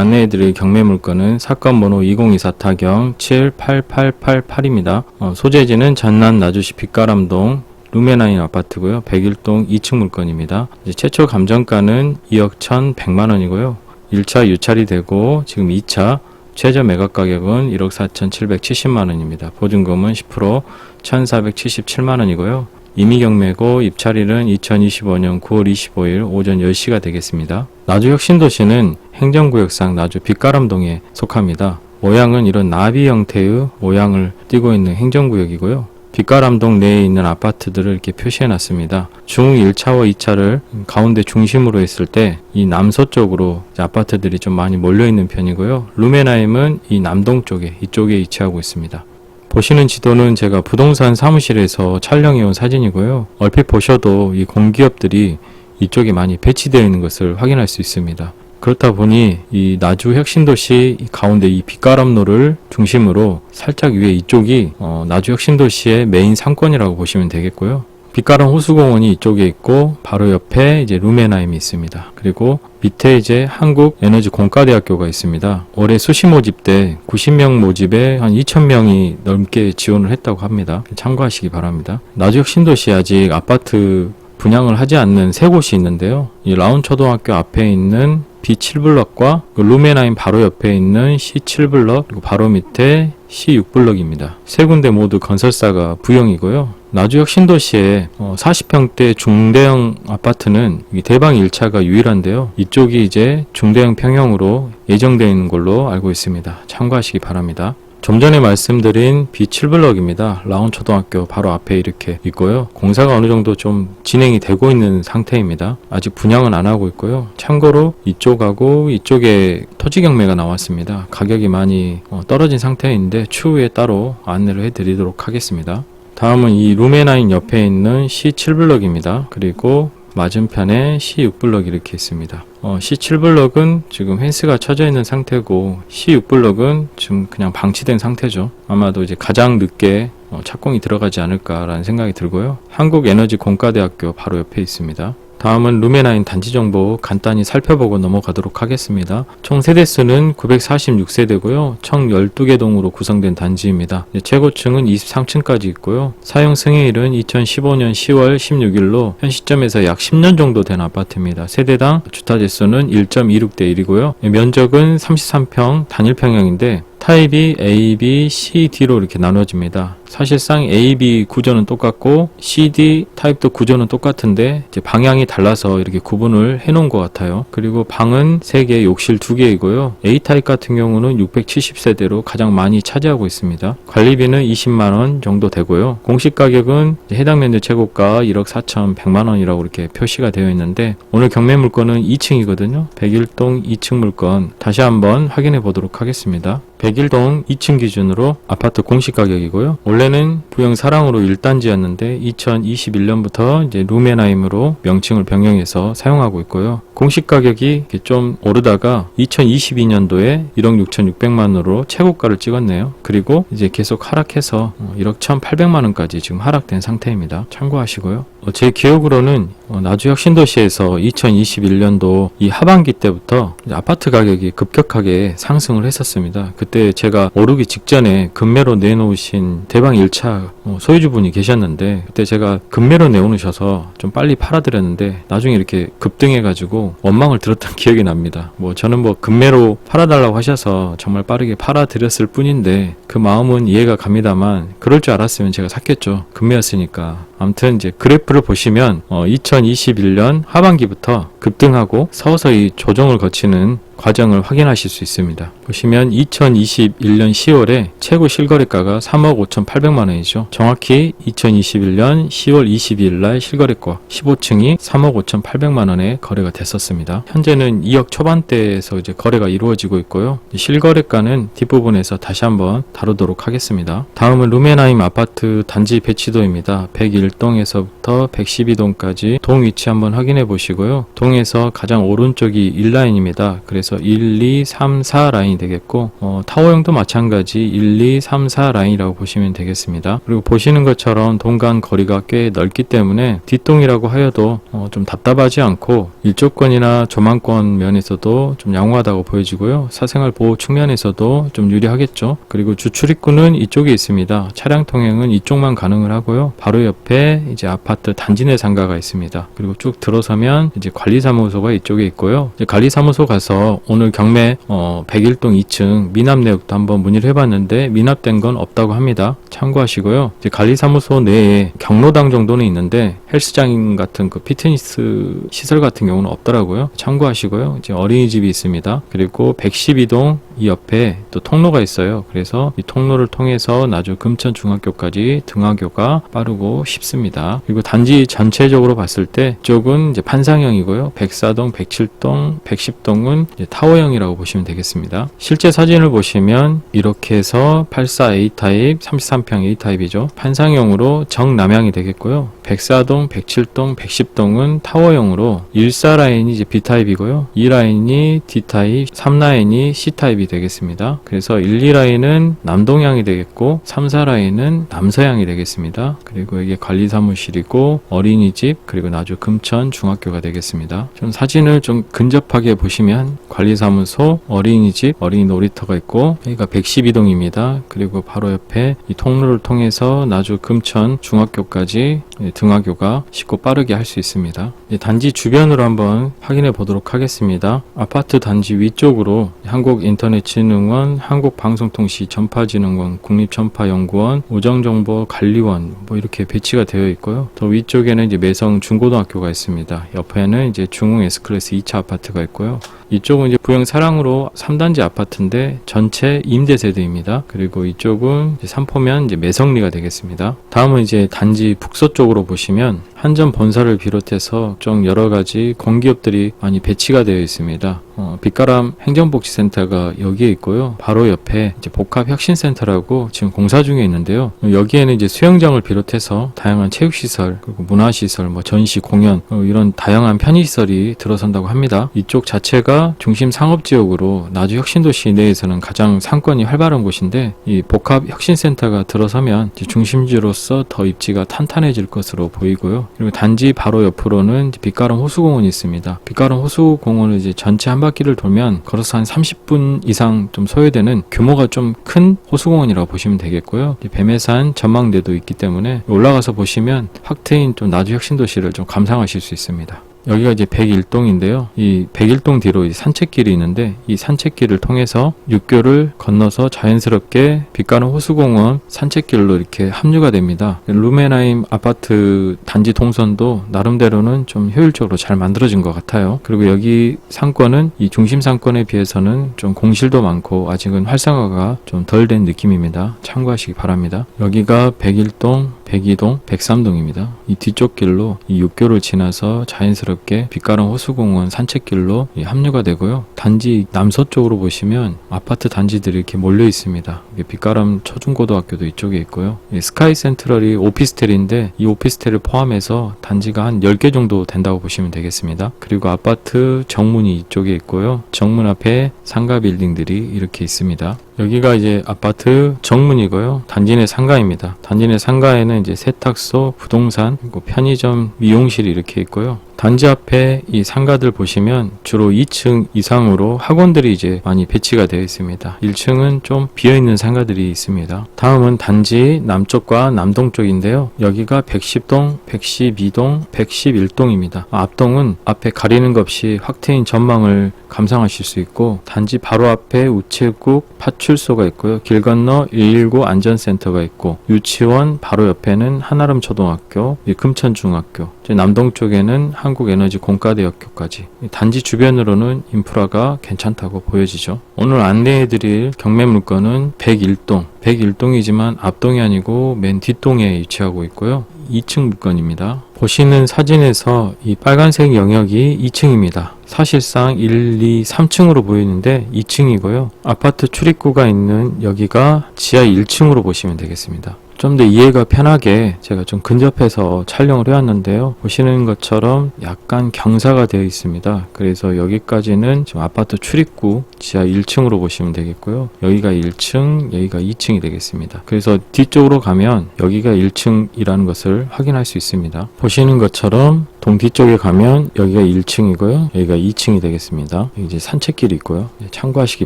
안내해드릴 경매 물건은 사건 번호 2024 타경 78888입니다. 소재지는 전남 나주시 빛가람동 루메나인 아파트고요. 101동 2층 물건입니다. 최초 감정가는 2억 1,100만원이고요. 1차 유찰이 되고 지금 2차 최저 매각 가격은 1억 4,770만원입니다. 보증금은 10% 1,477만원이고요. 임의 경매고 입찰일은 2025년 9월 25일 오전 10시가 되겠습니다. 나주 혁신도시는 행정구역상 나주 빛가람동에 속합니다. 모양은 이런 나비 형태의 모양을 띠고 있는 행정구역이고요. 빛가람동 내에 있는 아파트들을 이렇게 표시해 놨습니다. 중 1차와 2차를 가운데 중심으로 했을 때 이 남서쪽으로 아파트들이 좀 많이 몰려 있는 편이고요. 루메나임은 이 남동쪽에 이쪽에 위치하고 있습니다. 보시는 지도는 제가 부동산 사무실에서 촬영해 온 사진이고요. 얼핏 보셔도 이 공기업들이 이쪽에 많이 배치되어 있는 것을 확인할 수 있습니다. 그렇다 보니 이 나주 혁신도시 가운데 이 빛가람로를 중심으로 살짝 위에 이쪽이 나주 혁신도시의 메인 상권이라고 보시면 되겠고요. 빛가람 호수공원이 이쪽에 있고 바로 옆에 이제 루메나임이 있습니다. 그리고 밑에 이제 한국에너지공과대학교가 있습니다. 올해 수시 모집 때 90명 모집에 한 2,000명이 넘게 지원을 했다고 합니다. 참고하시기 바랍니다. 나주 혁신도시 아직 아파트 분양을 하지 않는 세 곳이 있는데요. 이 라운초등학교 앞에 있는 B7블럭과 루메나임 바로 옆에 있는 C7블럭 그리고 바로 밑에 C6블럭입니다. 세 군데 모두 건설사가 부영이고요. 나주 혁신도시에 40평대 중대형 아파트는 대방 1차가 유일한데요. 이쪽이 이제 중대형 평형으로 예정되어 있는 걸로 알고 있습니다. 참고하시기 바랍니다. 좀 전에 말씀드린 B7블럭입니다. 라운초등학교 바로 앞에 이렇게 있고요. 공사가 어느 정도 좀 진행이 되고 있는 상태입니다. 아직 분양은 안 하고 있고요. 참고로 이쪽하고 이쪽에 토지 경매가 나왔습니다. 가격이 많이 떨어진 상태인데 추후에 따로 안내를 해드리도록 하겠습니다. 다음은 이 루메나인 옆에 있는 C7블럭입니다. 그리고 맞은편에 C6블럭이 이렇게 있습니다. C7블럭은 지금 펜스가 쳐져 있는 상태고 C6블럭은 지금 그냥 방치된 상태죠. 아마도 이제 가장 늦게 착공이 들어가지 않을까라는 생각이 들고요. 한국에너지공과대학교 바로 옆에 있습니다. 다음은 루메나인 단지 정보 간단히 살펴보고 넘어가도록 하겠습니다. 총 세대수는 946세대고요. 총 12개 동으로 구성된 단지입니다. 최고층은 23층까지 있고요. 사용 승인일은 2015년 10월 16일로 현 시점에서 약 10년 정도 된 아파트입니다. 세대당 주타재수는 1.26대 1이고요. 면적은 33평 단일평형인데 타입이 A, B, C, D로 이렇게 나눠집니다. 사실상 A, B 구조는 똑같고 C, D 타입도 구조는 똑같은데 이제 방향이 달라서 이렇게 구분을 해놓은 것 같아요. 그리고 방은 3개, 욕실 2개이고요. A 타입 같은 경우는 670세대로 가장 많이 차지하고 있습니다. 관리비는 20만원 정도 되고요. 공시 가격은 해당 면적 최고가 1억 4,100만원이라고 이렇게 표시가 되어 있는데 오늘 경매 물건은 2층이거든요. 101동 2층 물건 다시 한번 확인해 보도록 하겠습니다. 101동 2층 기준으로 아파트 공시 가격이고요. 원래는 부영 사랑으로 1단지였는데 2021년부터 이제 루메나임으로 명칭을 변경해서 사용하고 있고요. 공시 가격이 좀 오르다가 2022년도에 1억 6,600만원으로 최고가를 찍었네요. 그리고 이제 계속 하락해서 1억 1,800만원까지 지금 하락된 상태입니다. 참고하시고요. 제 기억으로는 나주 혁신도시에서 2021년도 이 하반기 때부터 아파트 가격이 급격하게 상승을 했었습니다. 그때 제가 오르기 직전에 급매로 내놓으신 대방 1차 소유주분이 계셨는데 그때 제가 급매로 내놓으셔서 좀 빨리 팔아드렸는데 나중에 이렇게 급등해가지고 원망을 들었던 기억이 납니다. 저는 급매로 팔아달라고 하셔서 정말 빠르게 팔아드렸을 뿐인데 그 마음은 이해가 갑니다만 그럴 줄 알았으면 제가 샀겠죠. 급매였으니까. 아무튼 이제 그래프를 보시면 2021년 하반기부터 급등하고 서서히 조정을 거치는 과정을 확인하실 수 있습니다. 보시면 2021년 10월에 최고 실거래가가 3억 5,800만원이죠. 정확히 2021년 10월 22일 날 실거래가 15층이 3억 5,800만원에 거래가 됐었습니다. 현재는 2억 초반대에서 이제 거래가 이루어지고 있고요. 실거래가는 뒷부분에서 다시 한번 다루도록 하겠습니다. 다음은 루메나임 아파트 단지 배치도입니다. 101동에서부터 112동까지 동 위치 한번 확인해 보시고요. 동에서 가장 오른쪽이 1라인입니다. 그래서 그래서 1, 2, 3, 4 라인이 되겠고 타워형도 마찬가지 1, 2, 3, 4 라인이라고 보시면 되겠습니다. 그리고 보시는 것처럼 동간 거리가 꽤 넓기 때문에 뒷동이라고 하여도 좀 답답하지 않고 일조권이나 조망권 면에서도 좀 양호하다고 보여지고요. 사생활 보호 측면에서도 좀 유리하겠죠. 그리고 주출입구는 이쪽에 있습니다. 차량 통행은 이쪽만 가능을 하고요. 바로 옆에 이제 아파트 단지 내 상가가 있습니다. 그리고 쭉 들어서면 이제 관리사무소가 이쪽에 있고요. 이제 관리사무소 가서 오늘 경매 101동 2층 미납 내역도 한번 문의를 해봤는데 미납된 건 없다고 합니다. 참고하시고요. 이제 관리사무소 내에 경로당 정도는 있는데 헬스장 같은 그 피트니스 시설 같은 경우는 없더라고요. 참고하시고요. 이제 어린이집이 있습니다. 그리고 112동 이 옆에 또 통로가 있어요. 그래서 이 통로를 통해서 나주 금천중학교까지 등하교가 빠르고 쉽습니다. 그리고 단지 전체적으로 봤을 때 이쪽은 이제 판상형이고요. 104동, 107동, 110동은 이제 타워형이라고 보시면 되겠습니다. 실제 사진을 보시면 이렇게 해서 84 A타입, 33평 A타입이죠. 판상형으로 정남향이 되겠고요. 104동, 107동, 110동은 타워형으로 14 라인이 이제 B타입이고요. 2 라인이 D타입, 3 라인이 C타입이 되겠습니다. 그래서 1, 2라인은 남동향이 되겠고 3, 4라인은 남서향이 되겠습니다. 그리고 이게 관리사무실이고 어린이집 그리고 나주 금천 중학교가 되겠습니다. 좀 사진을 좀 근접하게 보시면 관리사무소, 어린이집, 어린이 놀이터가 있고 여기가 112동입니다. 그리고 바로 옆에 이 통로를 통해서 나주 금천 중학교까지 등하교가 쉽고 빠르게 할 수 있습니다. 단지 주변으로 한번 확인해 보도록 하겠습니다. 아파트 단지 위쪽으로 한국인터넷진흥원, 한국방송통신 전파진흥원, 국립전파연구원, 우정정보관리원 뭐 이렇게 배치가 되어 있고요. 더 위쪽에는 이제 매성 중고등학교가 있습니다. 옆에는 이제 중흥 S클래스 2차 아파트가 있고요. 이쪽은 이제 부영 사랑으로 3단지 아파트인데 전체 임대 세대입니다. 그리고 이쪽은 이제 삼포면 이제 매성리가 되겠습니다. 다음은 이제 단지 북서쪽으로 보시면 한전 본사를 비롯해서 좀 여러 가지 공기업들이 많이 배치가 되어 있습니다. 빛가람 행정복지센터가 여기에 있고요. 바로 옆에 이제 복합혁신센터라고 지금 공사 중에 있는데요. 여기에는 이제 수영장을 비롯해서 다양한 체육시설, 그리고 문화시설, 뭐 전시, 공연 이런 다양한 편의시설이 들어선다고 합니다. 이쪽 자체가 중심 상업지역으로 나주 혁신도시 내에서는 가장 상권이 활발한 곳인데 이 복합혁신센터가 들어서면 이제 중심지로서 더 입지가 탄탄해질 것으로 보이고요. 그리고 단지 바로 옆으로는 빛가람 호수공원이 있습니다. 빛가람 호수공원을 이제 전체 한 바퀴를 돌면 걸어서 한 30분 이상 좀 소요되는 규모가 좀 큰 호수공원이라고 보시면 되겠고요. 뱀해산 전망대도 있기 때문에 올라가서 보시면 확 트인 좀 나주 혁신도시를 좀 감상하실 수 있습니다. 여기가 이제 101동인데요. 이 101동 뒤로 산책길이 있는데 이 산책길을 통해서 육교를 건너서 자연스럽게 빛가람 호수공원 산책길로 이렇게 합류가 됩니다. 루메나임 아파트 단지 동선도 나름대로는 좀 효율적으로 잘 만들어진 것 같아요. 그리고 여기 상권은 이 중심 상권에 비해서는 좀 공실도 많고 아직은 활성화가 좀 덜 된 느낌입니다. 참고하시기 바랍니다. 여기가 101동, 102동, 103동입니다. 이 뒤쪽 길로 이 육교를 지나서 자연스럽게 빛가람 호수공원 산책길로 합류가 되고요. 단지 남서쪽으로 보시면 아파트 단지들이 이렇게 몰려 있습니다. 빛가람 초중고등학교도 이쪽에 있고요. 스카이 센트럴이 오피스텔인데 이 오피스텔을 포함해서 단지가 한 10개 정도 된다고 보시면 되겠습니다. 그리고 아파트 정문이 이쪽에 있고요. 정문 앞에 상가 빌딩들이 이렇게 있습니다. 여기가 이제 아파트 정문이고요. 단지 내 상가입니다. 단지 내 상가에는 이제 세탁소, 부동산, 그리고 편의점, 미용실이 이렇게 있고요. 단지 앞에 이 상가들 보시면 주로 2층 이상으로 학원들이 이제 많이 배치가 되어 있습니다. 1층은 좀 비어있는 상가들이 있습니다. 다음은 단지 남쪽과 남동쪽인데요. 여기가 110동, 112동, 111동입니다. 앞동은 앞에 가리는 것 없이 확 트인 전망을 감상하실 수 있고 단지 바로 앞에 우체국 파출소가 있고요. 길 건너 119 안전센터가 있고 유치원 바로 옆에는 한아름 초등학교, 금천중학교, 남동쪽에는 한국에너지 공과대학교까지 단지 주변으로는 인프라가 괜찮다고 보여지죠. 오늘 안내해드릴 경매 물건은 101동 101동이지만 앞동이 아니고 맨 뒷동에 위치하고 있고요. 2층 물건입니다. 보시는 사진에서 이 빨간색 영역이 2층입니다. 사실상 1, 2, 3층으로 보이는데 2층이고요. 아파트 출입구가 있는 여기가 지하 1층으로 보시면 되겠습니다. 좀 더 이해가 편하게 제가 좀 근접해서 촬영을 해왔는데요. 보시는 것처럼 약간 경사가 되어 있습니다. 그래서 여기까지는 지금 아파트 출입구 지하 1층으로 보시면 되겠고요. 여기가 1층, 여기가 2층이 되겠습니다. 그래서 뒤쪽으로 가면 여기가 1층이라는 것을 확인할 수 있습니다. 보시는 것처럼 동 뒤쪽에 가면 여기가 1층이고요. 여기가 2층이 되겠습니다. 여기 이제 산책길이 있고요. 참고하시기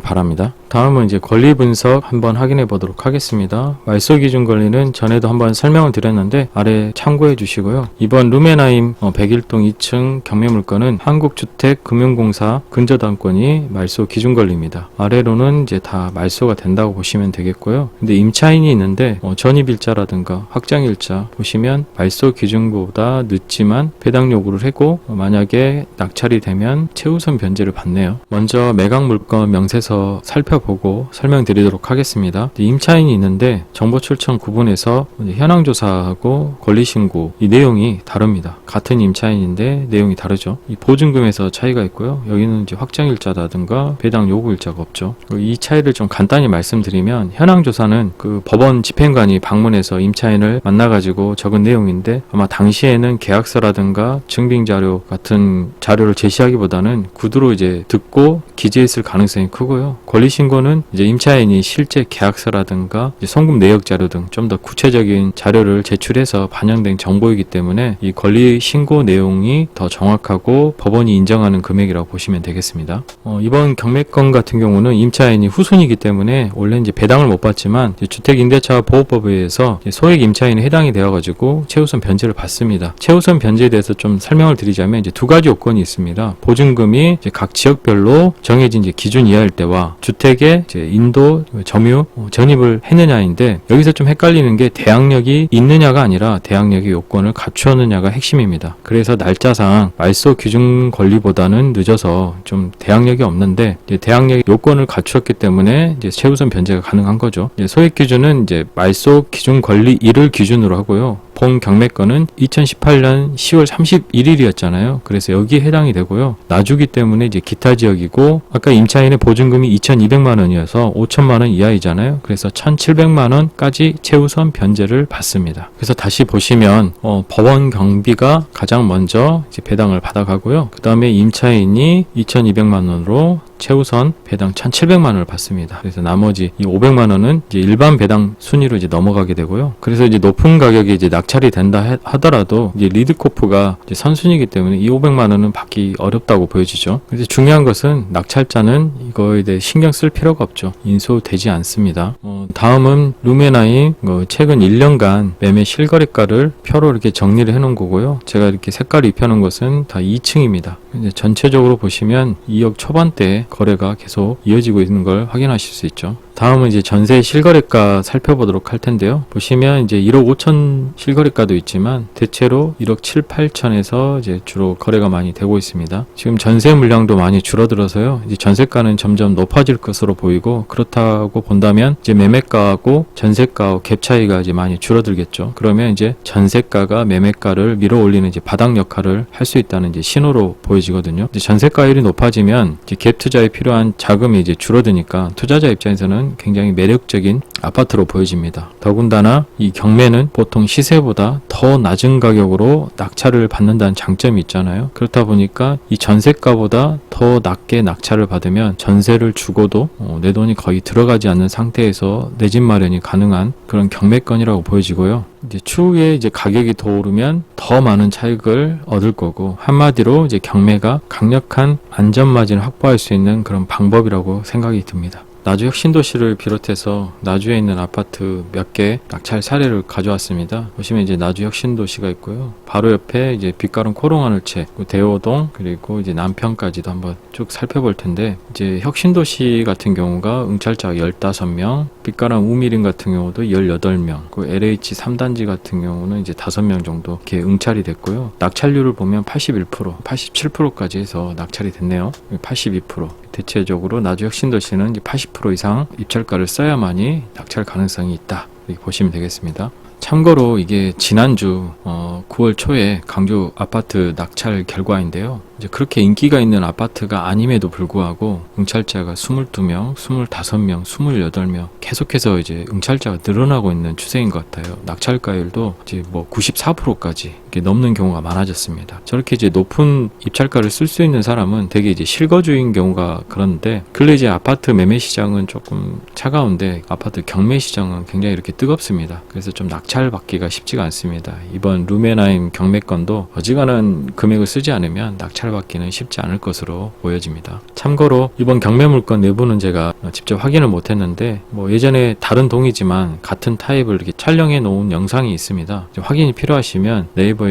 바랍니다. 다음은 이제 권리 분석 한번 확인해 보도록 하겠습니다. 말소 기준 권리는 전에도 한번 설명을 드렸는데 아래 참고해 주시고요. 이번 루메나임 101동 2층 경매 물건은 한국주택금융공사 근저당권이 말소 기준 권리입니다. 아래로는 이제 다 말소가 된다고 보시면 되겠고요. 근데 임차인이 있는데 전입일자라든가 확장일자 보시면 말소 기준보다 늦지만 배당 요구를 했고 만약에 낙찰이 되면 최우선 변제를 받네요. 먼저 매각 물건 명세서 살펴보고 설명드리도록 하겠습니다. 임차인이 있는데 정보 출처 구분해서 현황 조사하고 권리 신고 이 내용이 다릅니다. 같은 임차인인데 내용이 다르죠. 이 보증금에서 차이가 있고요. 여기는 이제 확정일자라든가 배당 요구일자가 없죠. 이 차이를 좀 간단히 말씀드리면 현황 조사는 그 법원 집행관이 방문해서 임차인을 만나가지고 적은 내용인데 아마 당시에는 계약서라든가 증빙자료 같은 자료를 제시하기보다는 구두로 이제 듣고 기재했을 가능성이 크고요. 권리신고는 이제 임차인이 실제 계약서라든가 이제 송금 내역 자료 등 좀 더 구체적인 자료를 제출해서 반영된 정보이기 때문에 이 권리신고 내용이 더 정확하고 법원이 인정하는 금액이라고 보시면 되겠습니다. 이번 경매건 같은 경우는 임차인이 후순이기 때문에 원래 이제 배당을 못 받지만 주택임대차 보호법에 의해서 소액 임차인에 해당이 되어가지고 최우선 변제를 받습니다. 최우선 변제에 대해서 좀 설명을 드리자면 이제 두 가지 요건이 있습니다. 보증금이 이제 각 지역별로 정해진 이제 기준 이하일 때와 주택의 이제 인도, 점유, 전입을 했느냐인데 여기서 좀 헷갈리는 게 대항력이 있느냐가 아니라 대항력의 요건을 갖추었느냐가 핵심입니다. 그래서 날짜상 말소 기준 권리보다는 늦어서 좀 대항력이 없는데 이제 대항력의 요건을 갖추었기 때문에 이제 최우선 변제가 가능한 거죠. 소액 기준은 이제 말소 기준 권리 1을 기준으로 하고요. 본 경매건은 2018년 10월 31일이었잖아요. 그래서 여기에 해당이 되고요. 나주기 때문에 이제 기타 지역이고 아까 임차인의 보증금이 2,200만 원이어서 5천만 원 이하이잖아요. 그래서 1,700만 원까지 최우선 변제를 받습니다. 그래서 다시 보시면 법원 경비가 가장 먼저 이제 배당을 받아가고요. 그 다음에 임차인이 2,200만 원으로 최우선 배당 1,700만 원을 받습니다. 그래서 나머지 이 500만 원은 이제 일반 배당 순위로 이제 넘어가게 되고요. 그래서 이제 높은 가격이 이제 낙찰이 된다 하더라도 이제 리드코프가 이제 선순위이기 때문에 이 500만 원은 받기 어렵다고 보여지죠. 그래서 중요한 것은 낙찰자는 이거에 대해 신경 쓸 필요가 없죠. 인수되지 않습니다. 다음은 루메나임 최근 1년간 매매 실거래가를 표로 이렇게 정리를 해놓은 거고요. 제가 이렇게 색깔을 입혀놓은 것은 다 2층입니다. 이제 전체적으로 보시면 2억 초반대 거래가 계속 이어지고 있는 걸 확인하실 수 있죠. 다음은 이제 전세 실거래가 살펴보도록 할 텐데요. 보시면 이제 1억 5천 실거래가도 있지만 대체로 1억 7, 8천에서 이제 주로 거래가 많이 되고 있습니다. 지금 전세 물량도 많이 줄어들어서요. 이제 전세가는 점점 높아질 것으로 보이고 그렇다고 본다면 이제 매매가하고 전세가하고 갭 차이가 이제 많이 줄어들겠죠. 그러면 이제 전세가가 매매가를 밀어 올리는 이제 바닥 역할을 할 수 있다는 이제 신호로 보여지거든요. 이제 전세가율이 높아지면 이제 갭 투자에 필요한 자금이 이제 줄어드니까 투자자 입장에서는 굉장히 매력적인 아파트로 보여집니다. 더군다나 이 경매는 보통 시세보다 더 낮은 가격으로 낙찰을 받는다는 장점이 있잖아요. 그렇다 보니까 이 전세가보다 더 낮게 낙찰을 받으면 전세를 주고도 내 돈이 거의 들어가지 않는 상태에서 내 집 마련이 가능한 그런 경매건이라고 보여지고요. 이제 추후에 이제 가격이 더 오르면 더 많은 차익을 얻을 거고 한마디로 이제 경매가 강력한 안전 마진을 확보할 수 있는 그런 방법이라고 생각이 듭니다. 나주 혁신도시를 비롯해서 나주에 있는 아파트 몇 개 낙찰 사례를 가져왔습니다. 보시면 이제 나주 혁신도시가 있고요. 바로 옆에 이제 빛가른 코롱하늘채, 대호동 그리고 이제 남편까지도 한번 쭉 살펴볼 텐데 이제 혁신도시 같은 경우가 응찰자가 15명, 빛가른 우미림 같은 경우도 18명, 그 LH 3단지 같은 경우는 이제 5명 정도 이렇게 응찰이 됐고요. 낙찰률을 보면 81%, 87%까지 해서 낙찰이 됐네요. 82%. 대체적으로 나주 혁신도시는 80% 이상 입찰가를 써야만이 낙찰 가능성이 있다. 이렇게 보시면 되겠습니다. 참고로 이게 지난주 9월 초에 강주 아파트 낙찰 결과인데요. 이제 그렇게 인기가 있는 아파트가 아님에도 불구하고 응찰자가 22명, 25명, 28명 계속해서 이제 응찰자가 늘어나고 있는 추세인 것 같아요. 낙찰가율도 이제 뭐 94%까지 넘는 경우가 많아졌습니다. 저렇게 이제 높은 입찰가를 쓸 수 있는 사람은 되게 이제 실거주인 경우가 그런데, 근래 이제 아파트 매매 시장은 조금 차가운데 아파트 경매 시장은 굉장히 이렇게 뜨겁습니다. 그래서 좀 낙찰 받기가 쉽지가 않습니다. 이번 루메나임 경매건도 어지간한 금액을 쓰지 않으면 낙찰 받기는 쉽지 않을 것으로 보여집니다. 참고로 이번 경매 물건 내부는 제가 직접 확인을 못했는데, 뭐 예전에 다른 동이지만 같은 타입을 이렇게 촬영해 놓은 영상이 있습니다. 확인이 필요하시면 네이버에서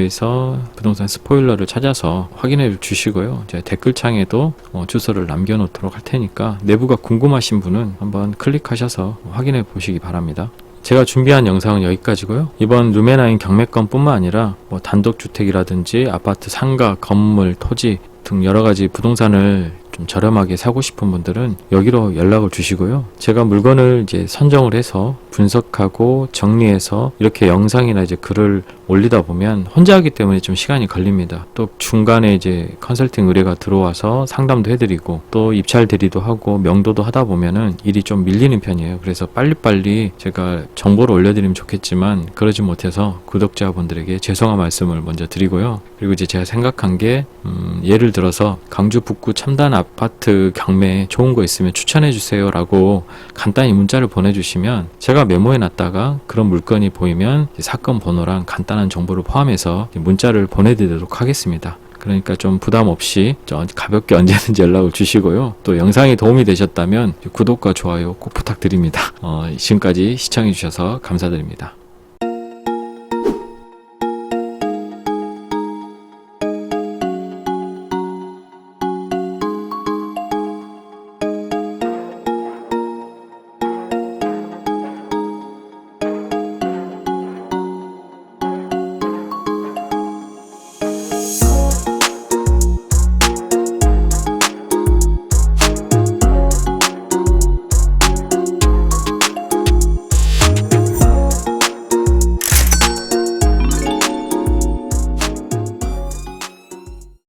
부동산 스포일러를 찾아서 확인해 주시고요. 제 댓글창에도 주소를 남겨놓도록 할 테니까 내부가 궁금하신 분은 한번 클릭하셔서 확인해 보시기 바랍니다. 제가 준비한 영상은 여기까지고요. 이번 루메나임 경매건 뿐만 아니라 뭐 단독주택이라든지 아파트 상가, 건물, 토지 등 여러가지 부동산을 좀 저렴하게 사고 싶은 분들은 여기로 연락을 주시고요. 제가 물건을 이제 선정을 해서 분석하고 정리해서 이렇게 영상이나 이제 글을 올리다 보면 혼자 하기 때문에 좀 시간이 걸립니다. 또 중간에 이제 컨설팅 의뢰가 들어와서 상담도 해드리고 또 입찰 대리도 하고 명도도 하다 보면은 일이 좀 밀리는 편이에요. 그래서 빨리빨리 제가 정보를 올려드리면 좋겠지만 그러지 못해서 구독자분들에게 죄송한 말씀을 먼저 드리고요. 그리고 이제 제가 생각한 게 예를 들어서 강주 북구 첨단 아파트 경매에 좋은 거 있으면 추천해 주세요 라고 간단히 문자를 보내주시면 제가 메모해 놨다가 그런 물건이 보이면 사건 번호랑 간단한 정보를 포함해서 문자를 보내드리도록 하겠습니다. 그러니까 좀 부담 없이 가볍게 언제든지 연락을 주시고요. 또 영상이 도움이 되셨다면 구독과 좋아요 꼭 부탁드립니다. 지금까지 시청해 주셔서 감사드립니다.